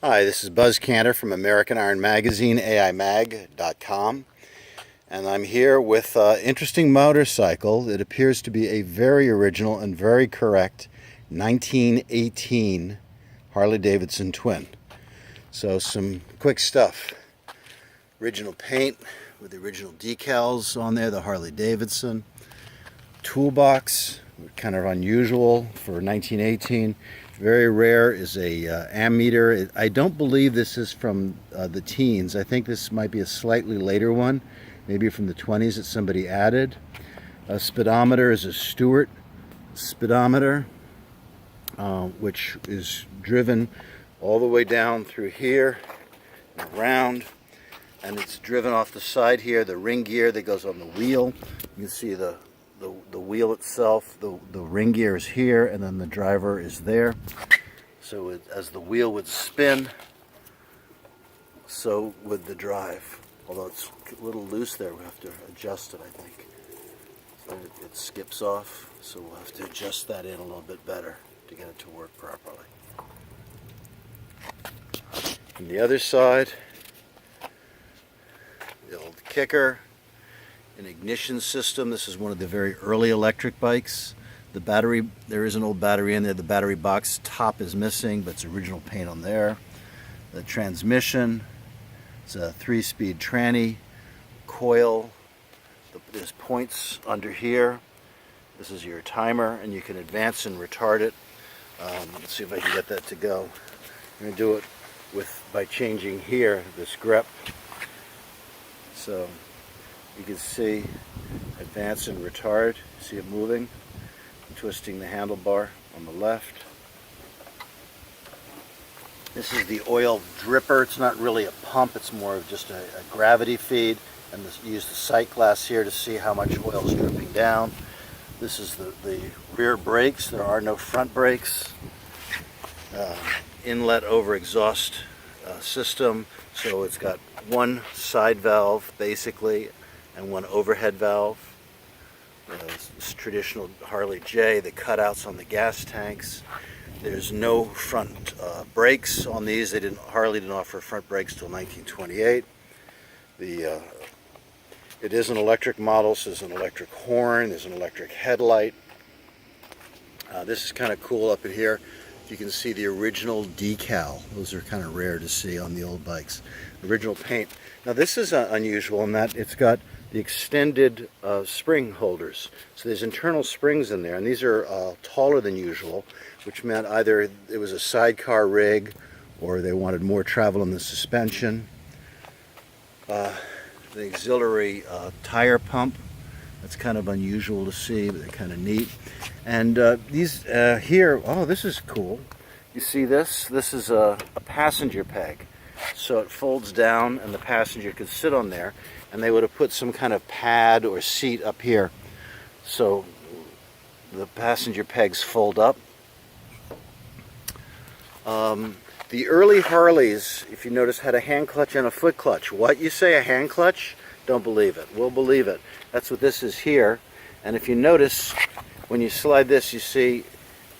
Hi, this is Buzz Cantor from American Iron Magazine, AIMag.com, and I'm here with an interesting motorcycle that appears to be a very original and very correct 1918 Harley-Davidson twin. So some quick stuff. Original paint with the original decals on there, the Harley-Davidson. Toolbox, kind of unusual for 1918. Very rare is a ammeter. I don't believe this is from the teens. I think this might be a slightly later one, maybe from the 20s that somebody added. A speedometer is a Stewart speedometer, which is driven all the way down through here and around, and it's driven off the side here. The ring gear that goes on the wheel. You can see the wheel itself, the ring gear is here, and then the driver is there. So as the wheel would spin, so would the drive. Although it's a little loose there, we have to adjust it, I think. So it skips off, so we'll have to adjust that in a little bit better to get it to work properly. On the other side, the old kicker. An ignition system. This is one of the very early electric bikes. The battery, there is an old battery in there. The battery box top is missing, but it's original paint on there. The transmission, it's a 3-speed tranny. Coil, there's points under here. This is your timer, and you can advance and retard it. Let's see if I can get that to go. I'm going to do it by changing here, this grip. So you can see advance and retard. See it moving. I'm twisting the handlebar on the left. This is the oil dripper. It's not really a pump, it's more of just a gravity feed. And you use the sight glass here to see how much oil is dripping down. This is the rear brakes. There are no front brakes. Inlet over exhaust system. So it's got one side valve basically, and one overhead valve. This traditional Harley J, the cutouts on the gas tanks. There's no front brakes on these. Harley didn't offer front brakes till 1928. It is an electric model, so there's an electric horn, there's an electric headlight. This is kind of cool up in here. You can see the original decal. Those are kind of rare to see on the old bikes. Original paint. Now this is unusual in that it's got the extended spring holders. So there's internal springs in there, and these are taller than usual, which meant either it was a sidecar rig or they wanted more travel in the suspension. The auxiliary tire pump. That's kind of unusual to see, but they're kind of neat. And these here, oh, this is cool. You see this? This is a passenger peg. So it folds down and the passenger could sit on there, and they would have put some kind of pad or seat up here. So the passenger pegs fold up. The early Harleys, if you notice, had a hand clutch and a foot clutch. What? You say a hand clutch? Don't believe it. We'll believe it. That's what this is here. And if you notice, when you slide this, you see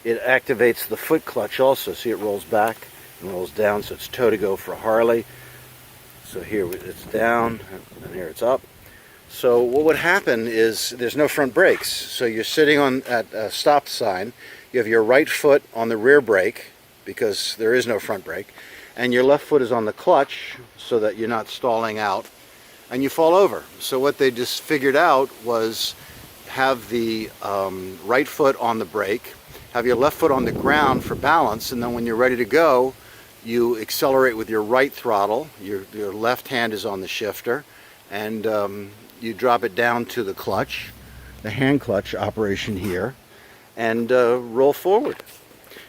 it activates the foot clutch also. See, it rolls back and rolls down, so it's toe to go for a Harley. So here it's down, and here it's up. So what would happen is there's no front brakes. So you're sitting at a stop sign. You have your right foot on the rear brake, because there is no front brake, and your left foot is on the clutch so that you're not stalling out, and you fall over. So what they just figured out was have the right foot on the brake, have your left foot on the ground for balance, and then when you're ready to go, you accelerate with your right throttle, your left hand is on the shifter, and you drop it down to the clutch, the hand clutch operation here, and roll forward.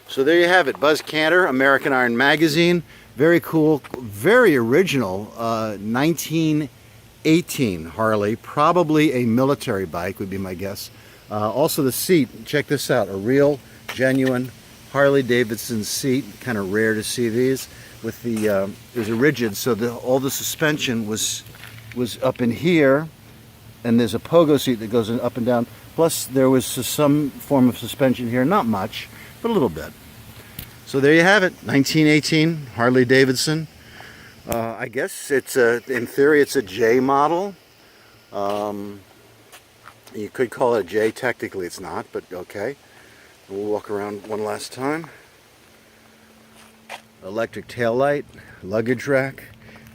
So there you have it, Buzz Cantor, American Iron Magazine. Very cool, very original 1918 Harley, probably a military bike would be my guess. Also the seat, check this out, a real, genuine Harley-Davidson seat, kind of rare to see these. With the, it was a rigid, so all the suspension was up in here, and there's a pogo seat that goes up and down. Plus there was some form of suspension here, not much, but a little bit. So there you have it, 1918 Harley Davidson. I guess it's in theory it's a J model. You could call it a J, technically it's not, but okay. We'll walk around one last time. Electric taillight, luggage rack.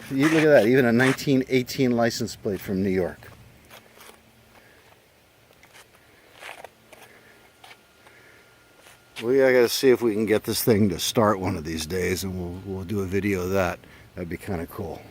You look at that, even a 1918 license plate from New York. I gotta see if we can get this thing to start one of these days, and we'll do a video of that. That'd be kind of cool.